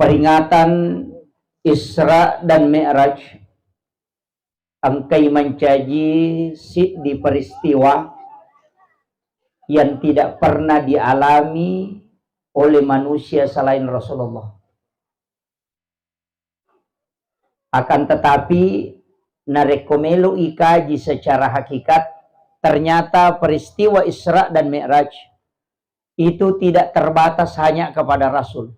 peringatan Isra dan Mi'raj angkai mencaji di peristiwa yang tidak pernah dialami oleh manusia selain Rasulullah. Akan tetapi narekomelo ikaji secara hakikat, ternyata peristiwa Isra dan Mi'raj itu tidak terbatas hanya kepada Rasul.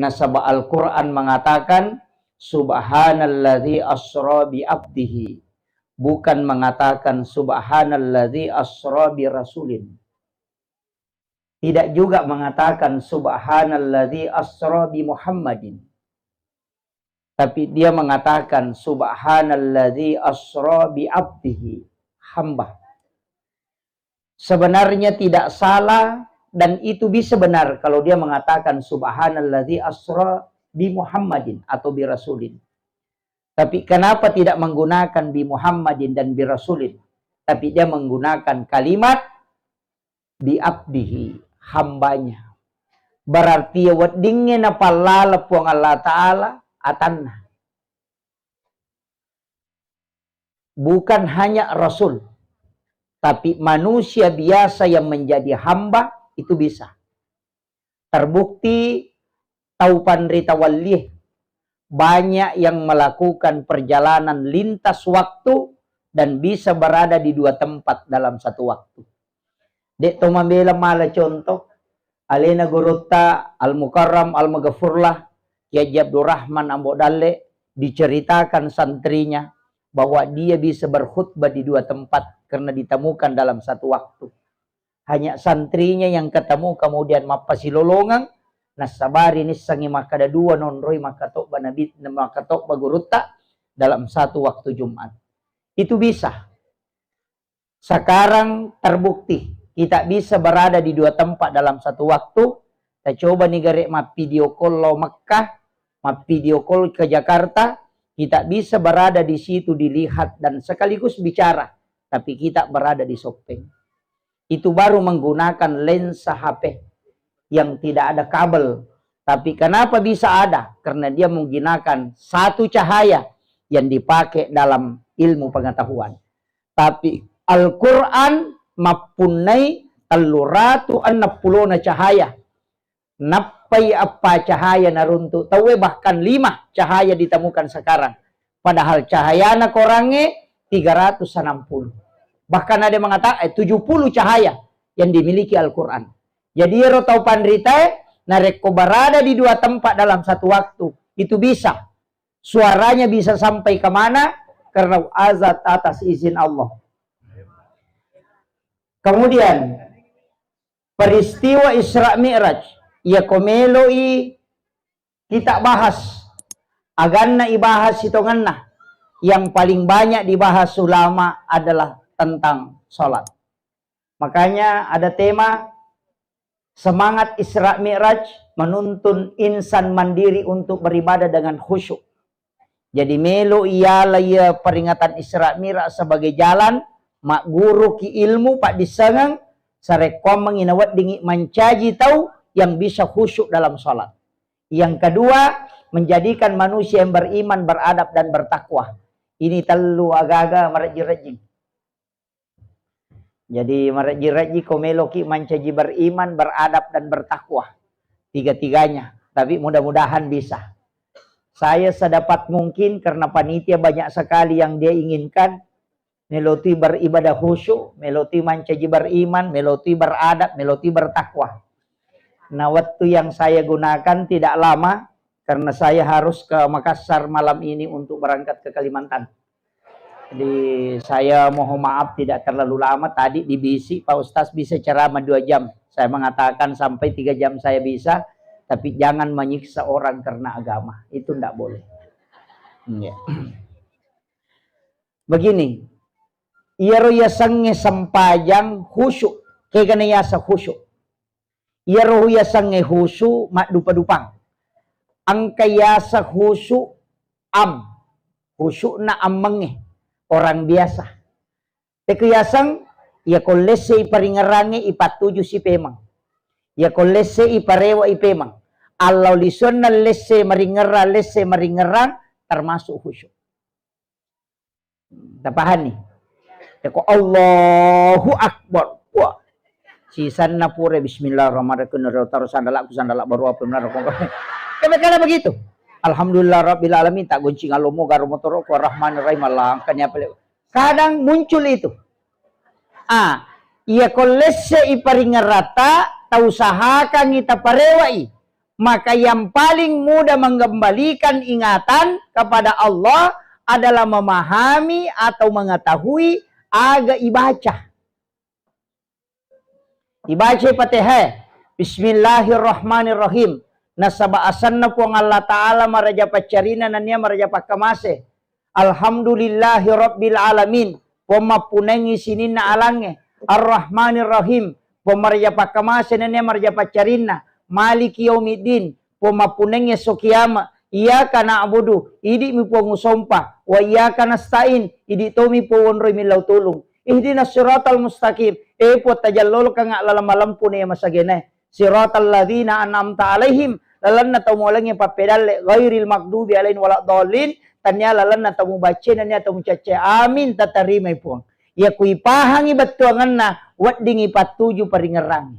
Nasabah Al-Quran mengatakan Subhanalladzi asra bi abdihi, bukan mengatakan Subhanalladzi asra bi rasulin. Tidak juga mengatakan Subhanalladzi asra bi Muhammadin. Tapi dia mengatakan Subhanalladzi asra bi abdihi, hamba. Sebenarnya tidak salah dan itu bisa benar kalau dia mengatakan Subhanalladzi asra bi Muhammadin atau bi rasulin. Tapi kenapa tidak menggunakan bi Muhammadin dan bi rasulin? Tapi dia menggunakan kalimat bi abdihi, hambanya. Berarti wadingnya napalala puang Allah Ta'ala atanna. Bukan hanya Rasul, tapi manusia biasa yang menjadi hamba itu bisa. Terbukti Taupan Ritawallih banyak yang melakukan perjalanan lintas waktu dan bisa berada di dua tempat dalam satu waktu. Dek tomambela mala contoh alena gurutta al-mukarram al-maghfurlah Kiai Abdul Rahman Ambodale diceritakan santrinya bahwa dia bisa berkhutbah di dua tempat karena ditemukan dalam satu waktu. Hanya santrinya yang ketemu kemudian mapasilolongan nasabari nisangi makada dua nonroi makatok banabit makatok bagurutta dalam satu waktu Jumat. Itu bisa. Sekarang terbukti kita bisa berada di dua tempat dalam satu waktu. Kita coba nih garek map video call lo Makkah, map video call ke Jakarta, kita bisa berada di situ dilihat dan sekaligus bicara, tapi kita berada di Sopeng. Itu baru menggunakan lensa HP yang tidak ada kabel. Tapi kenapa bisa ada? Karena dia menggunakan satu cahaya yang dipakai dalam ilmu pengetahuan. Tapi Al-Quran mapunai teluratu annapulona cahaya. Napai apa cahaya naruntu. Tahu bahkan 5 cahaya ditemukan sekarang. Padahal cahayana korangnya 360. Bahkan ada yang mengatakan 70 cahaya yang dimiliki Al-Quran. Jadi rotau pandrita nareko berada di dua tempat dalam satu waktu. Itu bisa. Suaranya bisa sampai kemana? Karena azat atas izin Allah. Kemudian peristiwa Isra Mi'raj. Ya komeloi kita bahas. Aganna ibahas hitunganna. Yang paling banyak dibahas ulama adalah tentang sholat. Makanya ada tema semangat Isra Mi'raj menuntun insan mandiri untuk beribadah dengan khusyuk. Jadi melo ialah ya peringatan Isra Mi'raj sebagai jalan mak guru ki ilmu pak disengang sarekom menginawat dingi mencaji tahu yang bisa khusyuk dalam sholat. Yang kedua, menjadikan manusia yang beriman, beradab dan bertakwa. Ini telu agaga maraji-raji. Jadi maraji-raji komeloki mencaji beriman, beradab dan bertakwa. Tiga-tiganya. Tapi mudah-mudahan bisa. Saya sedapat mungkin karena panitia banyak sekali yang dia inginkan. Meloti beribadah khusyuk, meloti mencaji beriman, meloti beradab, meloti bertakwa. Nah, waktu yang saya gunakan tidak lama karena saya harus ke Makassar malam ini untuk berangkat ke Kalimantan. Jadi saya mohon maaf tidak terlalu lama. Tadi di BC Pak Ustaz bisa ceramah 2 jam. Saya mengatakan sampai 3 jam saya bisa, tapi jangan menyiksa orang karena agama. Itu tidak boleh. Ya. Begini, iaro ya sange sampajang khusyuk, kegana yasa khusyuk. Iaro ya sange khusyuk mak dupa-dupang. Angka yasa khusyuk khusyuk na amenge orang biasa. Tekuyasang ya kolese iparingarange ipatuju si pemang. Ya kolese iparewa ipemang. Allah lisunna lesse meringerang termasuk khusyuk. Tak paham nih. Ko Allahu Akbar. Wah. Si sanna pure bismillahirrahmanirrahim. Taruh sandalak baru apa benar kok. Kemana begitu? Alhamdulillah rabbil alamin tak goncing alomo garo motoro ko rahmanirrahim Allah kan ya. Kadang muncul itu. Ia kolese iparingerata tausahakan kita parewai. Maka yang paling mudah mengembalikan ingatan kepada Allah adalah memahami atau mengetahui agak ibaca. Ibaca Fatihah. Bismillahirrahmanirrahim. Nasaba asanna puang Allah Ta'ala maraja pacarina nania maraja pakamase. Alhamdulillahi rabbil alamin. Poma punengi sinina alange. Ar-Rahmanirrahim. Poma maraja pakamase nania maraja pacarina. Maliki yaumiddin. Poma punengi sokiyama. Iyyaka na'budu. Idi mi puang usompa. Wa iyyaka nasta'in. Idi tomi puang roy milau tulung. Ihdinas siratal mustaqim. Po tajallol ka nga lalalampu na masagene. Siratal ladzina an'amta alaihim. Lalan na tamu lang yung papedal ghairil maghdubi alaihim waladdallin. Tanya lalan na tamu baca na niya tamu cace amin tatarimay puang. Ya kui pahangi batuangan na wat dingi patuju paringerang.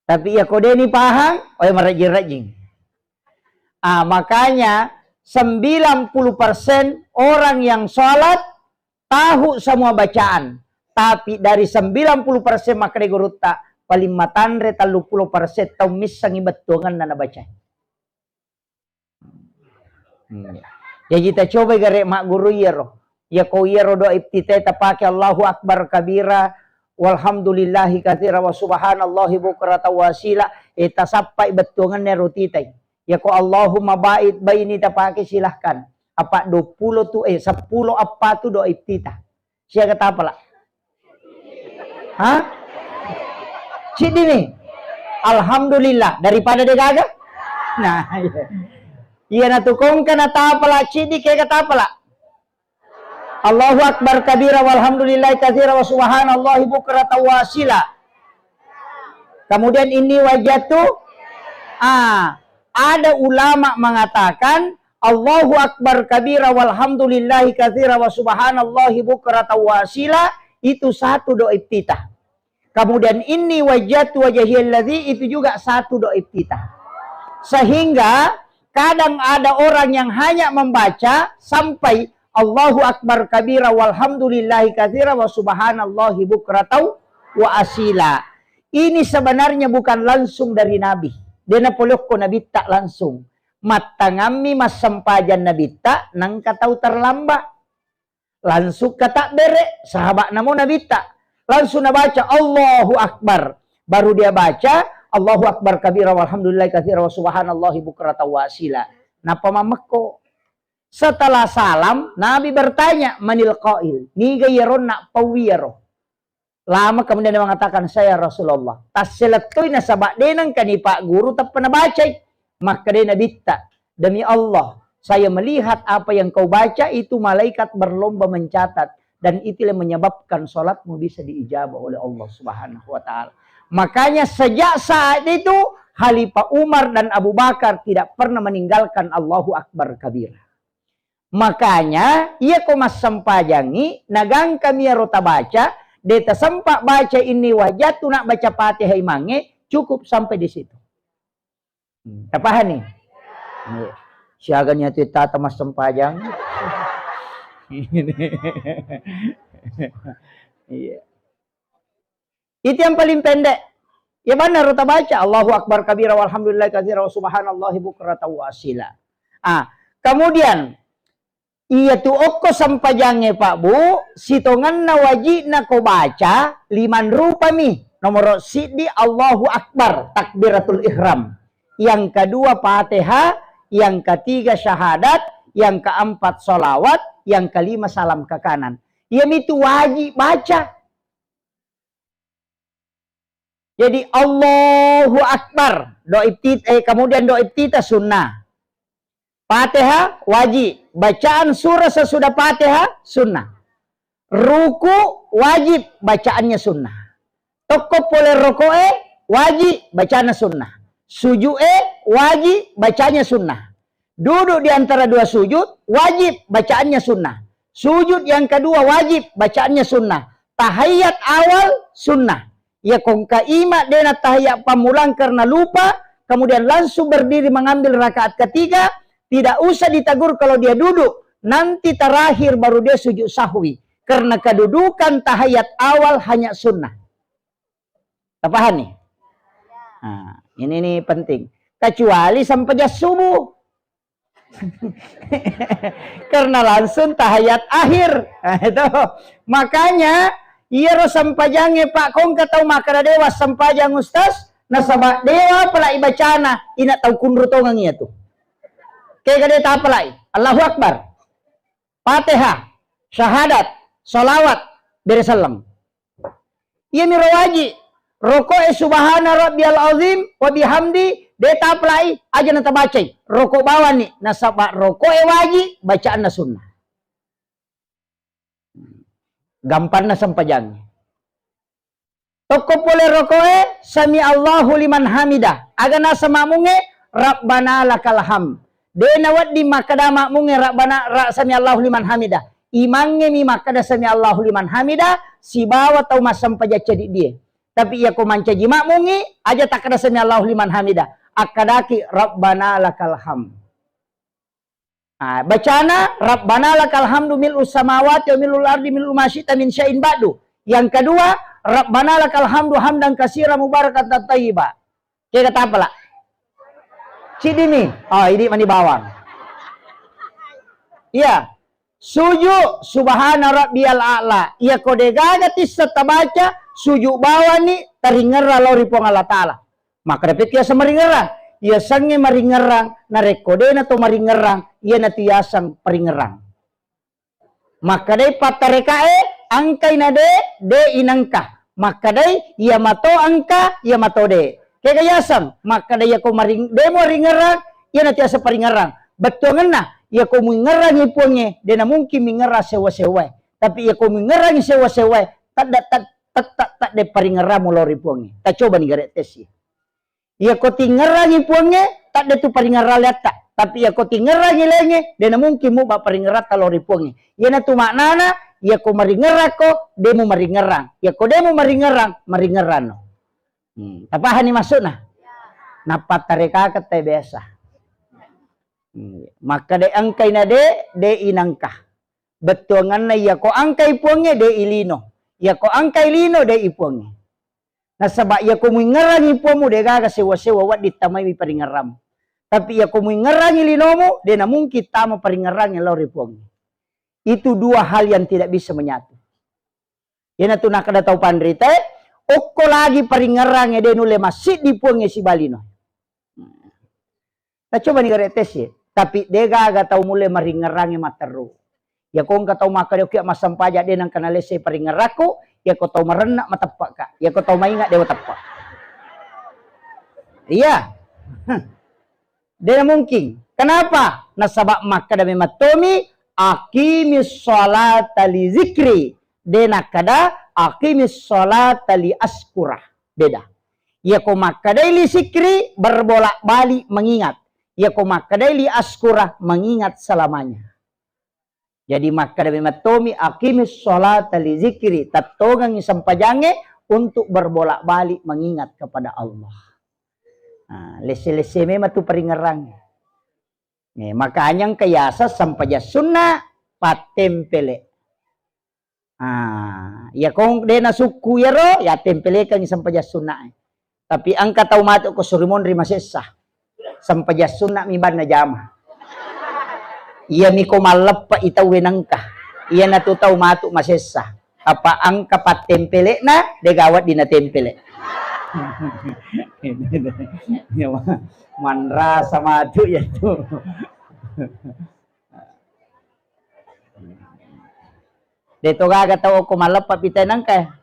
Tapi ya kode ni pahang oy marajing-rajing. Makanya 90% orang yang sholat tahu semua bacaan. Tapi dari 90% maka guruta paling matandre 30% tahu misang ibetungan na nabaca. Ya kita coba gare mak guru yero. Ya kau yero do ibtite tapake Allahu Akbar kabira walhamdulillahi katsira wa subhanallahi bukrata wasila eta sampai betungan ne rutitai. Ya kau Allahumma ba'id baini tapake silahkan. Apa 20 tu 10 apa tu do ibtita. Sia kata apa lah? Cidi nih. Alhamdulillah daripada dia gagah. Nah, iya na tukong kana tapala cidi kaya kata apa lah? Allahu Akbar kabira walhamdulillah katsira wa subhanallahi bukrata wasila. Kemudian ini wajatu ada ulama mengatakan Allahu Akbar kabira walhamdulillahi katsira wa subhanallahi bukrata wasila itu satu doa iftitah. Kemudian ini wajatu wajhiyalladzi itu juga satu doa iftitah. Sehingga kadang ada orang yang hanya membaca sampai Allahu Akbar kabira walhamdulillahi katsira wa subhanallahi bukrata wa asila. Ini sebenarnya bukan langsung dari Nabi. Dia napolok ko Nabi tak langsung. Matangami mas sempajan Nabi tak nang katau terlambat. Langsung kata bere sahabat namo Nabi tak. Langsung nabaca Allahu Akbar. Baru dia baca Allahu Akbar kabira walhamdulillah katsira wa subhanallahi bukrata wa asila. Napa mameko? Setelah salam Nabi bertanya manil qail. Ni gayeron nak pawiro. Lama kemudian dia mengatakan saya Rasulullah. Tas seletoy na sabak denang kani Pak Guru tak pernah baca. Maka dia Nabi tak. Demi Allah saya melihat apa yang kau baca itu malaikat berlomba mencatat. Dan itu yang menyebabkan sholatmu bisa diijabah oleh Allah Subhanahu wa ta'ala. Makanya sejak saat itu Khalifah Umar dan Abu Bakar tidak pernah meninggalkan Allahu Akbar kabira. Makanya ia komas sempajangi nagang kami rota baca. Deta sempat baca ini wajah tu nak baca Fatihah imange cukup sampai di situ. Apa nih? Siaganya tu tata mas sempajang. Itu yang paling pendek. Ya benar rota baca Allahu Akbar kabira walhamdulillah katsira wa subhanallahi bukrata wa asila. Kemudian iya tu oko sampajangnya Pak Bu, sitongan na wajib na ko baca 5 rupa mi. Nomor sidi Allahu Akbar takbiratul ihram. Yang kedua Fatihah, yang ketiga syahadat, yang keempat sholawat, yang kelima salam ke kanan. Yang itu wajib baca. Jadi Allahu Akbar, kemudian doa iftitah sunnah. Fatihah wajib, bacaan surah sesudah Fatihah sunnah. Ruku wajib, bacaannya sunnah. Toko poler rokoe wajib bacanya sunnah. Sujud wajib bacanya sunnah. Duduk di antara dua sujud wajib bacaannya sunnah. Sujud yang kedua wajib bacaannya sunnah. Tahiyat awal sunnah. Ya kongka ima dena tahiyat pamulang karena lupa, kemudian langsung berdiri mengambil rakaat ketiga, tidak usah ditegur kalau dia duduk. Nanti terakhir baru dia sujud sahwi. Karena kedudukan tahiyat awal hanya sunnah. Paham nih? Nah, ini penting. Kecuali sampai jas subuh. Karena langsung tahiyat akhir. Nah, itu. Makanya, iya sampajange Pak kong katau makara dewa sampajang ustaz. Nasabak dewa pala ibacana. Ina tau kunru tongang iya tuh. Kaya gede tak palai. Allahu Akbar. Fatihah, syahadat, salawat, berisalam. Iya miro wajib. Rokok subhana rabbiyal azim wa bihamdi deta apply aja nata baca. Rokok bawah nih nasabak rokok wajib bacaan sunnah. Gampang na sampajang. Toko pole rokok sami Allahu liman hamidah. Aga nasa mamunge rabbana lakal ham. Dena waddi makada mamunge rabbana sami Allahu liman hamidah. Imange mi makada sami Allahu liman hamidah si bawa tau masam paja cedi dia. Tapi ia ko mancaji makmungi aja tak kada sami Allahu liman hamidah. Akadaki rabbana lakal ham. Nah, bacana rabbana lakal hamdu mil'us samawati wa mil'ul ardi mil'u ma syi'ta min syai'in ba'du. Yang kedua, rabbana lakal hamdu hamdan katsira mubarakatan thayyiba. Kayak kata apa lah? Cidini. Oh, ini mani bawang. Iya. Sujud subhana rabbiyal a'la. Ia kode gagati serta baca sujud bawah ni taringera lori pong Allah Ta'ala. Maka dapat ia semaringerang. Ia sange maringerang. Narekode na to maringerang. Ia na tiyasang paringerang. Maka day patarekae. Angkay na de inangka. Maka day ia mato angka. Ia mato de. Kaya kayasang. Maka day ako de mo ringerang. Ia na tiyasa paringerang. Betul na. Ia ko mengerang ipuangnya. Dia na mungkin mengerang sewa-sewa. Tapi ia ko mengerang sewa-sewa. Tak de paringerang mulori puangnya. Tak coba nih garet tes ya. Ia ko tingerangi puangnya, tak de tu paringera lihat tak. Tapi ia ko tingerangi lenge, dia na mungkin mu ba paringera talori puangnya. Ia na tu maknana, ia ko maringera ko, dia mu maringerang. Ia ko dia mu maringerang, maringeran no. Tapahan ni masuk nah. Napat tareka kata biasa. Maka de angkay na de inangkah. Betuangan na ia ko angkay puangnya de ilino. Ia ko angkay lino de ipuangnya. Nasabak ia ko mengerang ipuamu de gaga sewa-sewa wat ditamai mi paringeram. Tapi ia ko mengerang linomu de na mungkin tama paringerang lori puangnya. Itu dua hal yang tidak bisa menyatu. Yana tu nak ada tahu pandrite, okko lagi paringerang de nule masjid di puangnya si balino. Nah coba nih garetes ya. Tapi de gaga tahu mulai maringerangi materu. Ya kong ka tahu maka dia masam pajak de nang kanalese paringeraku. Ya kau tahu merenak matepak kak. Ya kau tahu maingat dewa tepak. Iya. Dia mungkin. Kenapa? Nasabak maka dami matomi aqimis sholata li zikri. Dena kada aqimis sholata li askurah. Beda. Ya kau maka li zikri berbolak-balik mengingat. Ya kau maka li askurah mengingat selamanya. Jadi maka demi matomi akimis sholat li zikri tatogang sampajange untuk berbolak-balik mengingat kepada Allah. Nah, lese-lese memang tu peringerang. Makanya kayasa sampaja sunnah patempele. Ya kong dena suku ya ro ya tempele kang sampaja sunnah. Tapi angka tau mato ko surimon rima sesah. Sampaja sunnah mi ban na jama. Ia miko malapa itaw wenangka. Ia natutaw matuk masesa. Apa angka pat tempele na degawat di na tempele. Manra sama tu ya tu. Deto gaga tahu ko malapa pitay nangka.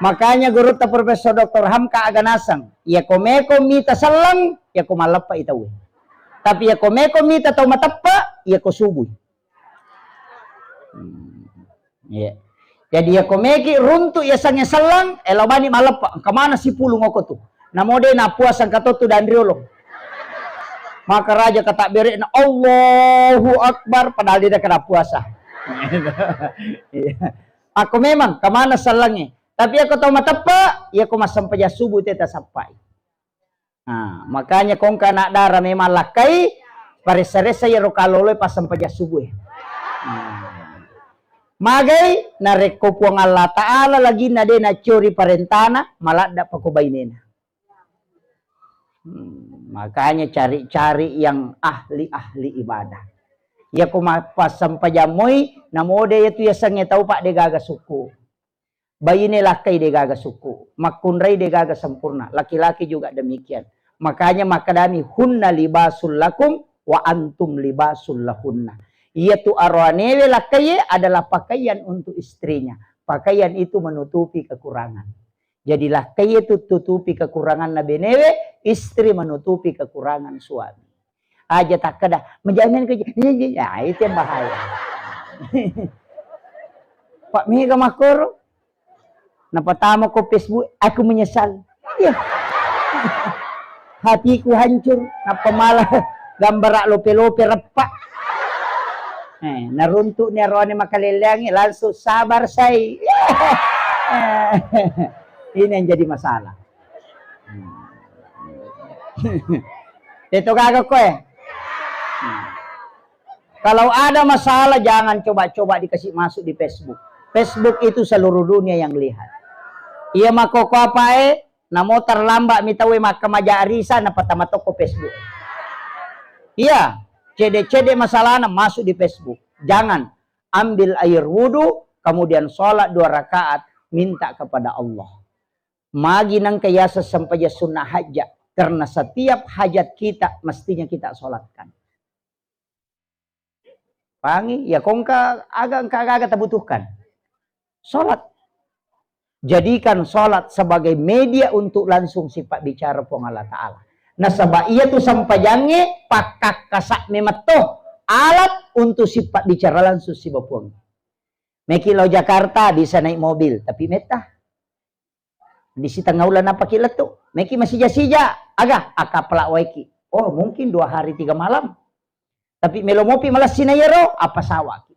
Makanya guru ta Profesor Dr. Hamka aganasang. Ia komeko mita salang, ia ko malapa itaw. Tapi ya komeko mita tau matapa, ya ko subuh. Ya. Jadi ya komeki runtuk ya sange selang, elabani malapa. Kemana si pulu ngoko tuh? Namode na puasan katotu dan riolo. Maka raja kata beri na Allahu Akbar padahal dia kena puasa. Aku memang kemana selangnya. Tapi aku tahu matepa, ya aku mas sampai subuh teta sampai. Nah, makanya kong kana darah memang lakai, parisa-risa ya rokalolo pas sampai subuh. Magai na rekopuang Allah Ta'ala lagi na de na curi parentana malada pa kubainena. Makanya cari-cari yang ahli-ahli ibadah. Ya kumapas sampajamoy na mode itu ya sange tahu pak de gaga suku. Bayine lakai de gaga suku, makunrai de gaga sempurna. Laki-laki juga demikian. Makanya makadami hunna libasul lakum wa antum libasul lahunna. Yaitu arwanewe lakaye adalah pakaian untuk istrinya. Pakaian itu menutupi kekurangan. Jadi lakaye itu tutupi kekurangan nabenewe, istri menutupi kekurangan suami. Aja tak kada menjamin kerja. Ya, itu yang bahaya. Pak Mega Makoro, napatama ko Facebook, aku menyesal. Ya. Hatiku hancur, napamala gambar lope-lope repak. Naruntuk ni arwani makalilangi langsung sabar say. Ini yang jadi masalah. Itu kagak ko ya. Kalau ada masalah jangan coba-coba dikasih masuk di Facebook. Facebook itu seluruh dunia yang lihat. Iya makoko apa namo terlambat mitawe maka maja arisa na patama toko Facebook. Iya. CD-CD masalahnya masuk di Facebook. Jangan ambil air wudhu, kemudian sholat 2 rakaat, minta kepada Allah. Magi nang kaya sampai sunnah hajat. Karena setiap hajat kita, mestinya kita sholatkan. Pangi, ya kongka agak terbutuhkan. Sholat. Jadikan sholat sebagai media untuk langsung sifat bicara pun Allah Ta'ala. Nah sebab ia tuh sampajange pakak kasak memetoh alat untuk sifat bicara langsung si bapuang. Meki lo Jakarta bisa naik mobil tapi metah. Di si tengah ulan apa kila tuh. Meki masih jasija agak akapelak waiki. Oh mungkin 2 hari 3 malam. Tapi melomopi malas sinayero apa sawaki.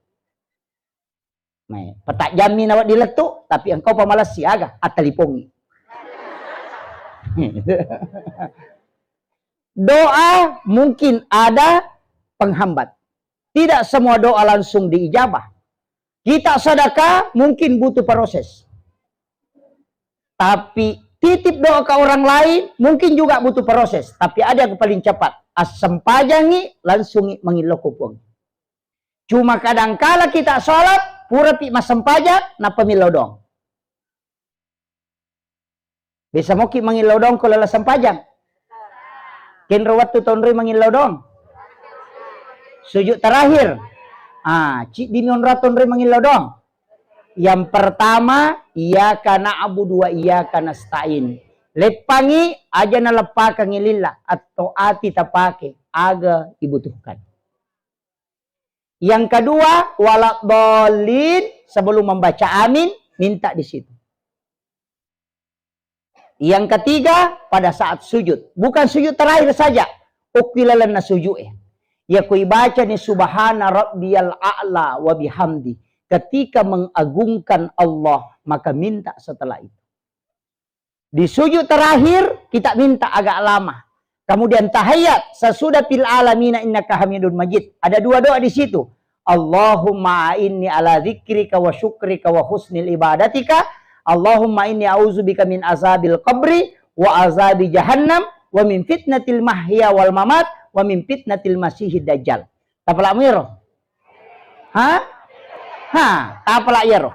Nah, petak jamin awak diletuk tapi engkau pemalas si agak atalipongi. Doa mungkin ada penghambat. Tidak semua doa langsung diijabah. Kita sedekah mungkin butuh proses. Tapi titip doa ke orang lain mungkin juga butuh proses. Tapi ada yang paling cepat. Asam pajangi langsung mengilokupung. Cuma kadangkala kita sholat pura pi masam pajak na pemilau dong. Bisa moki mengilau dong kalau lasam pajang. Ken rawat tu tonri mengilau dong. Sujud terakhir. Cik dinion raton re mengilau dong. Yang pertama, iyyaka na'budu wa iyyaka nasta'in. Lepangi aja na lepaka ngilillah atau ati tapake aga dibutuhkan. Yang kedua, walak dolin sebelum membaca amin minta di situ. Yang ketiga, pada saat sujud. Bukan sujud terakhir saja. Ukilalan na sujud. Ya kui baca ni subhana rabbiyal a'la wa bihamdi. Ketika mengagungkan Allah, maka minta setelah itu. Di sujud terakhir, kita minta agak lama. Kemudian tahiyat. Sesudah fil alamina innaka hamidun majid. Ada 2 doa di situ. Allahumma inni ala dzikrika wa syukrika wa husnil ibadatika. Allahumma inni a'udzubika min azabil qabri wa azabi jahannam wa min fitnatil mahya wal mamat wa min fitnatil masihid dajjal. Tapalak mo yero? Tapalak yero.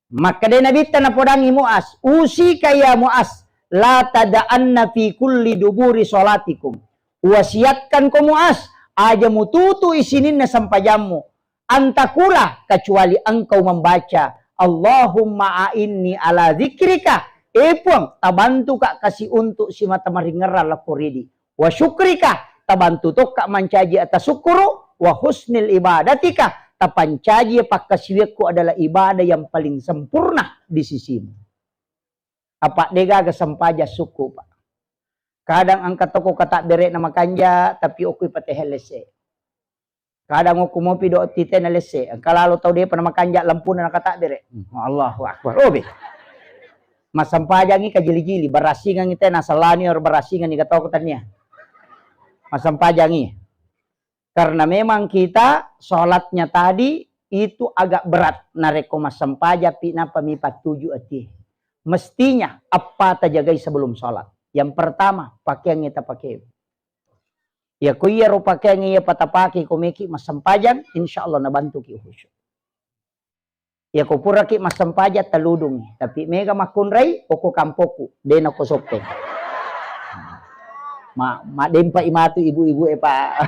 Maka de nabita na podangi Mu'az, usika ya Mu'az, la tada'anna fi kulli duburi salatikum. Wasiatkan ko Mu'az, aja mututu isinin na sampajamu. Antakula kecuali engkau membaca Allahumma a'inni ala dzikrika epung tabantu kak kasih untuk si mata maringera lakoridi wa syukrika tabantu tok kak mancaji atas syukuru wa husnil ibadatika tapancaji pakasiwekku adalah ibadah yang paling sempurna di sisimu. Apa dega ga sampaja suku pak. Kadang angkat toko kata bere nama kanja tapi oku ipate helese. Kadang oku mopi do tite na lese. Kalau tahu dia pernah kanja lampu na kata bere. Allahu akbar. Obe. Mas sampaja ngi kajili-jili barasingan ngite nasalani or barasingan ni katoko tanya. Mas sampaja ngi. Karena memang kita sholatnya tadi itu agak berat. Nareko mas sampaja pina pamipat 7 ati. Mestinya apa terjagai sebelum sholat. Yang pertama, pakaian kita pakai. Ya kuya ro pakaian iya patapaki komeki mas sampajan, insya Allah nabantu ki khusyuk. Ya ko pura ki mas sampaja taludung. Tapi mega makunray, oko kampoku, dena ko sopeng. Ma dempa imatu ibu-ibu pa.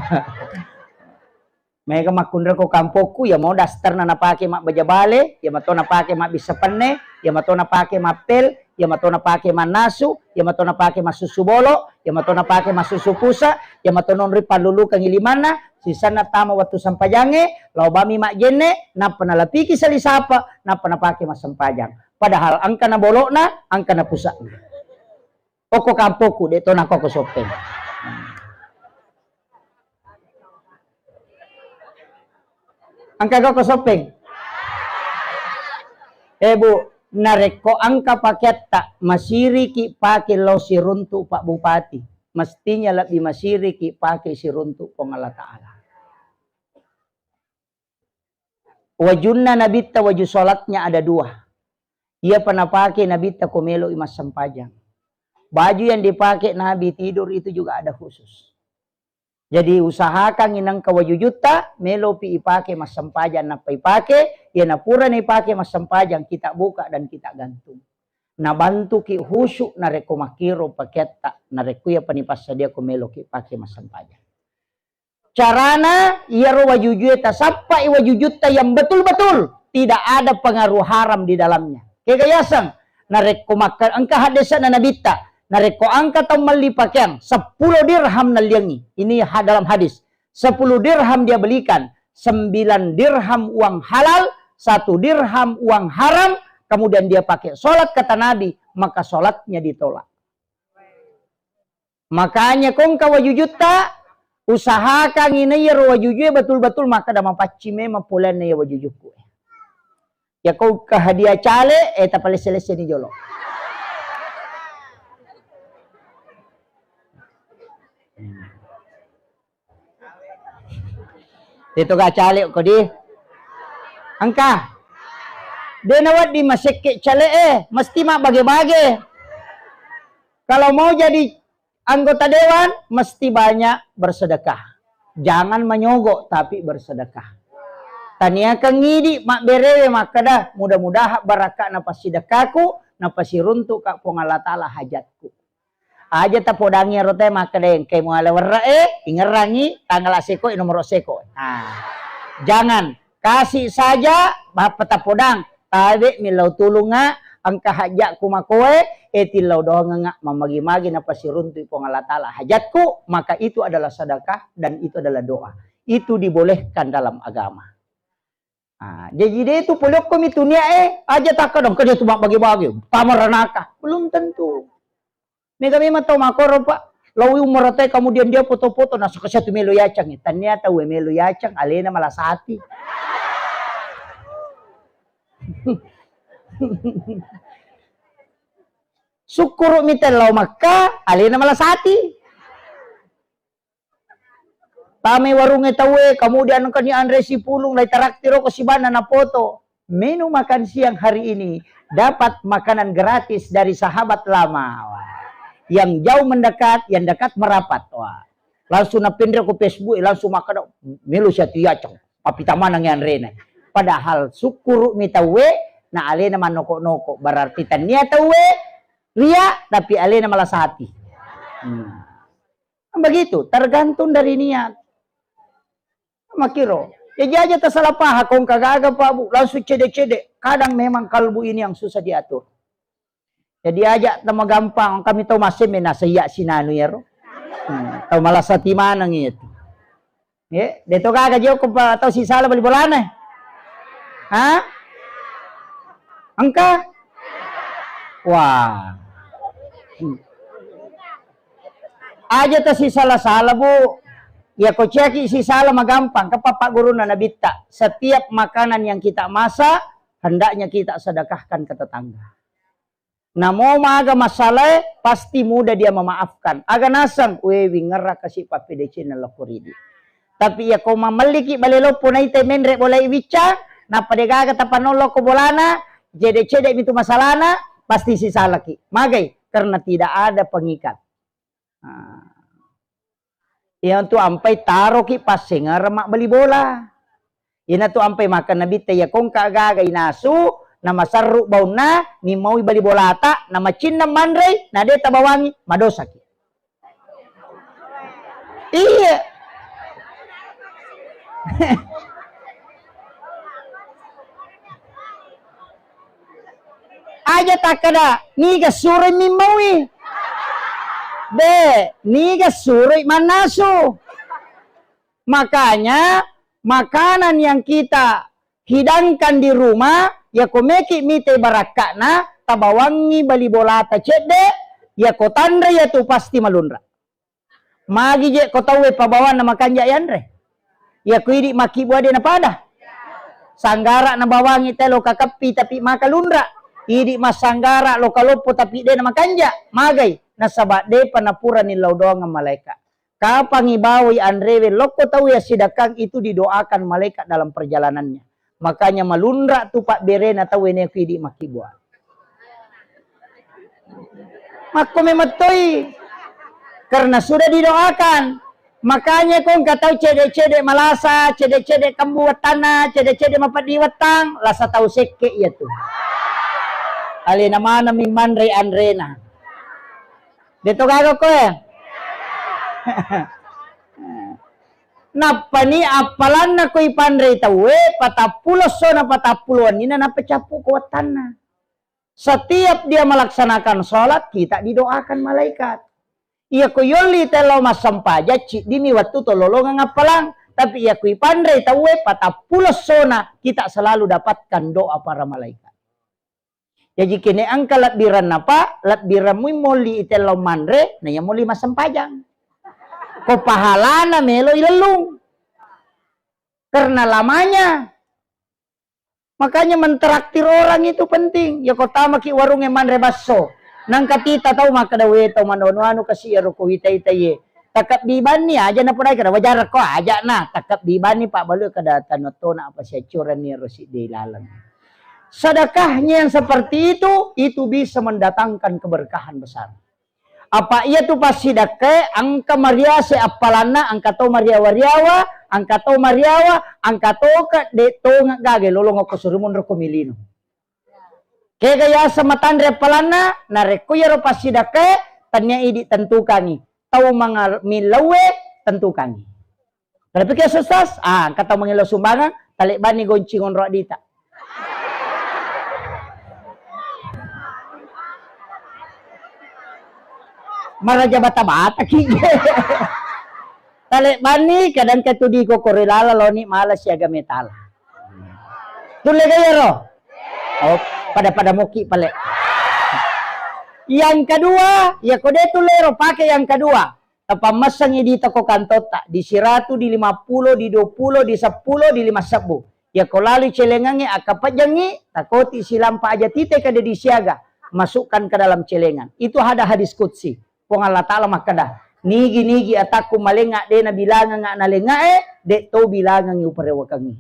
Mega makundra ko kampoku ya mau dastar na napake mak bajabale, ya mato napake mak bisa penne, ya mato napake mak pel, ya mato napake mak nasu, ya mato napake mak susu bolo, ya mato napake mak susu pusa, ya mato nonri palulu kang ilimana, sisana tama waktu sampajange, lau bami mak jene, napa nalapiki salisapa, napa napake mak sampajang. Padahal angka na bolokna, angka na pusa. Oko kampoku deto na koko sopeng. Angka koko sopeng. Bu, nareko angka paket tak masiri ki pakai lo siruntu Pak Bupati. Mestinya lebih masiri ki pakai siruntu Allah Ta'ala. Wajunna nabita waju sholatnya ada 2. Ia pernah pakai nabita komelo imas sampajang. Baju yang dipakai Nabi tidur itu juga ada khusus. Jadi usahakan inang kawajujuta melo pi ipake mas sampajan na ipake ya na pura na ipake mas sampajan kita buka dan kita gantung. Na bantu ki husyuk na reko makiro paketa na reko ya panipas sadia ko melo ki ipake mas sampajan. Carana iya ro wajujuta sapa iwajujuta yang betul-betul tidak ada pengaruh haram di dalamnya. Kegayasang na reko makan angka hadesa na nabita. Nareko angka tau mali pakaian 10 dirham naliangi. Ini dalam hadis. 10 dirham dia belikan. 9 dirham uang halal. 1 dirham uang haram. Kemudian dia pakai sholat kata Nabi. Maka sholatnya ditolak. Makanya kong kawajujuta. Usahakan ini ya wajujunya betul-betul. Maka dama pacime mapulan ya wajujuku. Ya kau kehadiah cale. Tapale selesai ni jolo. Dito ka cali ko di. Angka. Denawat di masike cali mesti mak bagi-bagi. Kalau mau jadi anggota dewan mesti banyak bersedekah. Jangan menyogok tapi bersedekah. Tania kang ngidi mak berewe mak kada mudah-mudahan barakah napa sedekahku napa siruntuk ka Allah Taala hajatku. Aja ta podangi rote makadeng kay mo alawarra ingerangi tanggal seko nomor seko. Nah, jangan kasih saja bapak ta podang tabe milau tulunga angka hajat ku makoe tilau doang nga mamagi-magi na pasiruntu pong Allah Ta'ala hajatku, maka itu adalah sedekah dan itu adalah doa. Itu dibolehkan dalam agama. Nah, jadi dia itu polok kami tunia aja tak dong kerja cuma bagi-bagi pamaranaka belum tentu. Mega memang tahu makoro pak. Lawi umurate kemudian dia foto-foto nasa kasih tu melo yacang. Ternyata we melo yacang alena malasati. Syukur mitel lau Makkah alena malasati. Tame warung tawe kemudian kan ni Andre si pulung lai taraktiro ko si bana na foto. Menu makan siang hari ini dapat makanan gratis dari sahabat lama. Wah. Yang jauh mendekat, yang dekat merapat. Wah. Langsung napindra ko Facebook, langsung makan melu siya tiyacang. Papitaman ang yan rin. Padahal syukur mitawe na alena man noko-noko. Berarti tanya tawe ria tapi alena malasati. Begitu, tergantung dari niat. Makiro. Jadi aja tersalah paha kong kagaga Pak Bu, langsung cede-cede. Kadang memang kalbu ini yang susah diatur. Jadi aja tama gampang kami tahu masih menasaya sinanu ya ro. Tahu malasati mana gitu. Ya, deto kagak jauh ko tahu si salah bali bolana. Hah? Angka? Wah. Aja ta si salah-salah bu. Ya kau ceki si salah mah gampang. Pak guru na nabita. Setiap makanan yang kita masak, hendaknya kita sedekahkan ke tetangga. Nah mau maga masalah, pasti mudah dia memaafkan. Aga nasang, wewi ngerak kasih Pak PDC na lakuridi. Tapi ya kau mamaliki balelo po na ite menre boleh ibica, na padegaga tapanolo ko bolana, jede-jede itu masalahna, pasti si salah ki. Magai, karena tidak ada pengikat. Yang tu ampai taro ki pas sengar mak beli bola. Ina tu ampai makan nabi te ya kong kagaga inasu, nama sarru bauna ni mau bali bola ata, nama cinna mandrei, na de tabawangi madosa ki. Iya. Aja takada, niga sure mimawi. Niga suri manasu. Makanya makanan yang kita hidangkan di rumah ya komeki mite barakana tabawangi bali bola ta cede ya kotandre ya tu pasti malunra. Magi je kotawe pabawan na makanja yanre. Ya kuidi maki buade na pada. Sanggara na bawangi telo kakapi tapi makalunra. Idi masanggara lo kalopo tapi de na makanja. Magai nasaba de panapura ni laudoang malaikat. Kapang ibawi andrewe loko tahu ya sidakang itu didoakan malaikat dalam perjalanannya. Makanya malunra tu Pak Berena tahu ini kuidi maki buat. Mako mematoi karena sudah didoakan. Makanya kong katau cede-cede malasa, cede-cede kambu watana, cede-cede mapadi watang, lasa tahu seke ya tu. Ali nama naming manre andrena. Dito gago ko eh. Napa ni apalan na ko'y panre tawe, patapulos so na patapuluan, nina napacapu ko watana. Setiap dia melaksanakan sholat, kita didoakan malaikat. Iya ko yoli telo masampaja, dini waktu tololongan apalang. Tapi iya ko ipandre tawe, patapulos so na, kita selalu dapatkan doa para malaikat. Jadi kini angka latbiran napa, latbiran mui moli itelo mandre, na ya moli masampajang. Ko pahala na melo ilalung. Karena lamanya. Makanya mentraktir orang itu penting. Ya kota maki warungnya manre baso. Nang katita tahu maka dawe tahu manono kasi ero ko hita ye. Takap biban ni aja na punay kada wajar ko aja na. Takap biban ni Pak Balu kada tanoto na apa siya curan ni rosi de lalang. Sedekahnya yang seperti itu bisa mendatangkan keberkahan besar. Apa ia tu pasti dake angka Maria se apalana angka to Maria wariawa angka to Mariawa angka to ka de to ngagage lolong ko surumun ro komilino. Ke gaya sama tandre apalana na rekuya ro pasti dake tanya idi tentukani. Tau mga milawe tentukani. Kalau pikir susas angka to mangilo sumbangan talik bani goncingon ro dita. Maraja bata-bata kige. Tale bani kadang ketudi ko korelala loni malas siaga metal. Tule gaya ro. Oh, pada moki pale. Yang kedua, ya kode tulero pakai yang kedua. Apa masang di toko kantota di 100 di 50 di 20 di 10 di 50. Ya kolali celengannya akapajangi takoti silampa aja tite kada di siaga masukkan ke dalam celengan. Itu ada hadis qudsi. Kung Allah Ta'ala makada. Nigi ataku malenga de na bilangan nga nalenga de to bilangan yu parewa kami.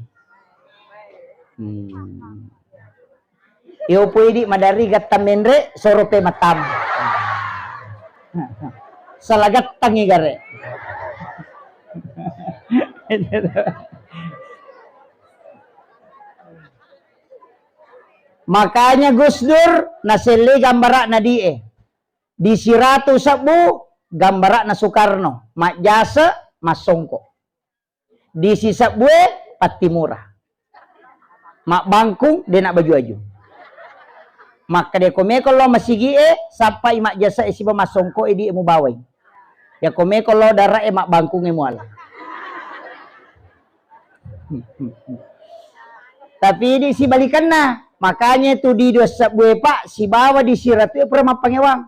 Iyo pwede madarigat tamenre sorope matam. Salagat tangi gare. Makanya Gus Dur nasili gambara na die. Di 100 sabu gambara na Soekarno, mak jasa masongko. Di sisa bue patimura. Mak bangkung de nak baju aju. Mak kade kome kalau masigi sampai mak jasa isiba masongko di emu bawai. Ya kome kalau darah mak bangkung emu ala. Tapi di si balikan na. Makanya itu di dua sabwe pak si bawa di siratu pernah pangewang.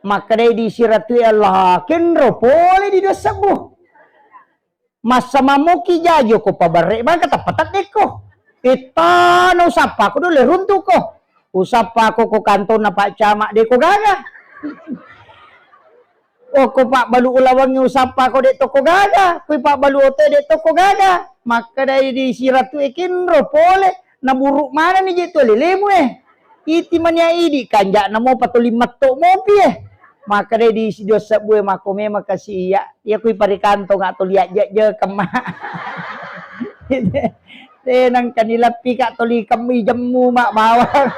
Maka di siratu Allah kenro pole di dua sabwe. Masa mamuki jajo ko pabare bang kata patat deko. Ita no usapa ko dulu runtuh ko. Usapa ko kanto na pak camak deko gaga. O ko pak balu ulawang usapa ko deko ko gaga. Ko pak balu ote deko ko gaga. Maka dari di siratu kenro pole. Na buruk mana ni jito lelemu iti mania idi kanjak na mo patuli matto mo pie maka de di dosa bue makome makasi ya kui parikanto nga to liat je kema nang kanila pika to li kami jamu mak bawang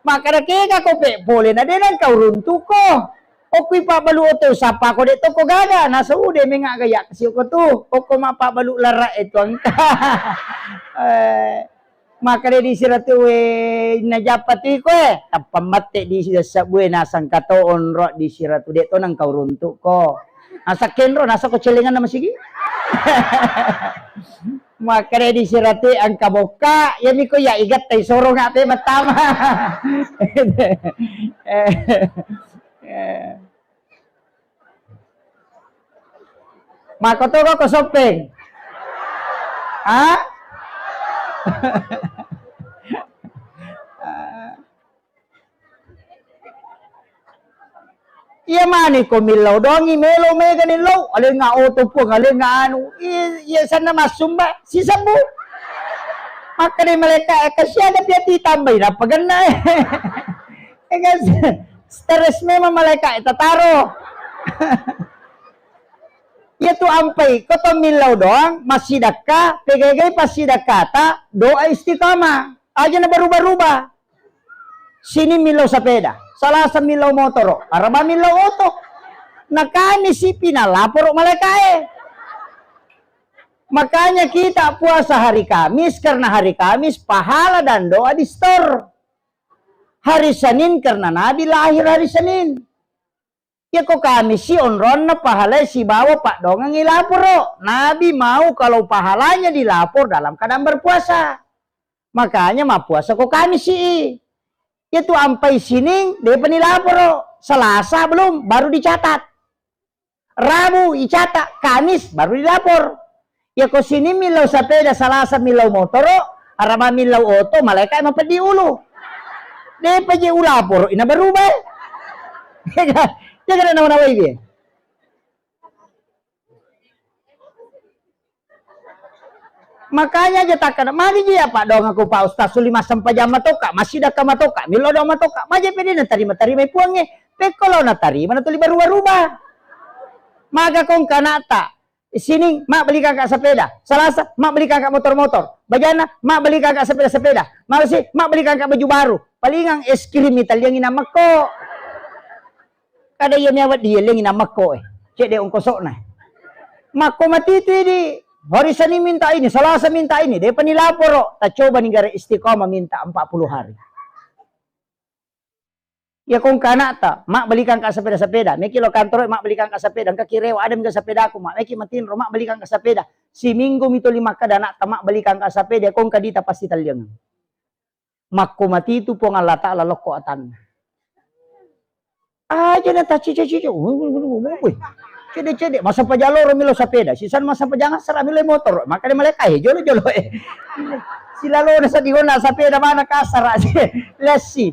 maka ke ka ko pe boleh na de nang kau runtu ko o kui pa balu oto sapa ko de to ko gaga na saude menga gaya kasi ko tu o ko ma pa balu lara itu angka maka di siratu najapati ko tapamate di sa bue nasang katoon ro di siratu de to nang kau runtuk ko asa kenro nasa ko celengan na masigi maka di siratu ang kaboka yami ko ya igat tay soro nga te matama makoto ko sopeng ha iya mani ko milaw dong imelo me ganin low alin nga auto po alin nga ano iya sana masumba si sabu maka ni maleka kasi ada piati tambay na pagana kasi stress me maleka itataro Yaitu ampay ko to milaw doang masidaka pegagay pasidakata doa istiqamah aja na baruba-ruba sini milaw sa peda salah sa milaw motoro araba milaw oto nakani si pinalapor malakae makanya kita puasa hari Kamis karena hari Kamis pahala dan doa di store hari Senin karena Nabi lahir hari Senin ya kok kami si onron na pahala si bawa pak dongang ilapor Nabi mau kalau pahalanya dilapor dalam keadaan berpuasa makanya mah puasa kok kami si itu ampai sining dia penilapor Selasa belum baru dicatat Rabu dicatat Kamis baru dilapor ya kok sini milau sepeda Selasa milau motoro araba milau oto malaikat emang pedi ulu dia pedi ulapor ina berubah jangan nama-nama ini. Makanya aja takkan mari dia Pak dong aku Pak Ustaz Sulima sampai jam matoka masih dah kamatoka milo dong matoka maje pede na tarima puangnya pe kalau na tarima na tuli berubah maka kong kanata sini mak beli kakak sepeda Selasa mak beli kakak motor-motor bajana mak beli kakak sepeda malsi mak beli kakak baju baru palingang es krim Italia yang nama kok kada iya niawat dia lengi nama ko cek dia ongkosok na mako mati itu di hari Senin minta ini Selasa minta ini dia penilapor tak coba negara istiqomah minta 40 hari ya kong kanata mak belikan ka sepeda meki lo kantor mak belikan ka sepeda ka kirewa ada mga sepeda aku mak meki matin mak belikan ka sepeda si minggu mito 5 kadana mak belikan ka sepeda kong kadita pasti talyang mako mati itu po nga lata laloko atan aja na ta cici cede masa pajalo milo sepeda sisan masa pajangan sara milo motor maka dia maleka jolo silalo na sa dihon na sepeda mana kasar lesi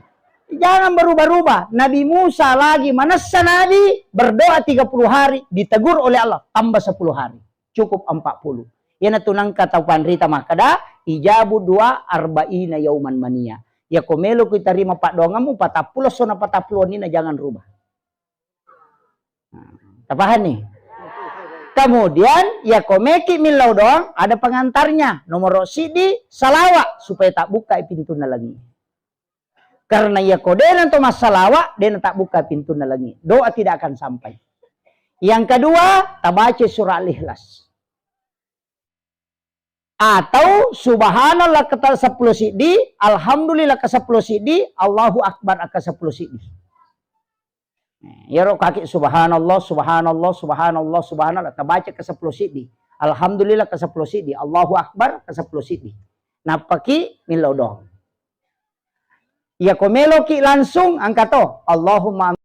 jangan berubah-ubah Nabi Musa lagi manasa Nabi berdoa 30 hari ditegur oleh Allah tambah 10 hari cukup 40 yana tunang kata panrita makada ijabu dua arba'ina yauman mania ya komelo kita terima pak dongamu 40 sona 40 ini jangan rubah. Nah, paham nih? Kemudian ya komeki milau doang ada pengantarnya nomor sidi salawat supaya tak buka pintu lagi. Karena ya kodenan to masalawat dia tak buka pintu lagi. Doa tidak akan sampai. Yang kedua tabaca surah Al-Ikhlas. Atau subhanallah kata 10 sidi, alhamdulillah ke 10 sidi, Allahu Akbar ke 10 sidi. Ya roh kaki subhanallah, subhanallah, subhanallah, subhanallah. Terbaca ke 10 sidi. Alhamdulillah ke 10 sidi, Allahu Akbar ke 10 sidi. napaki milodong. Ya komeloki langsung angkato Allahumma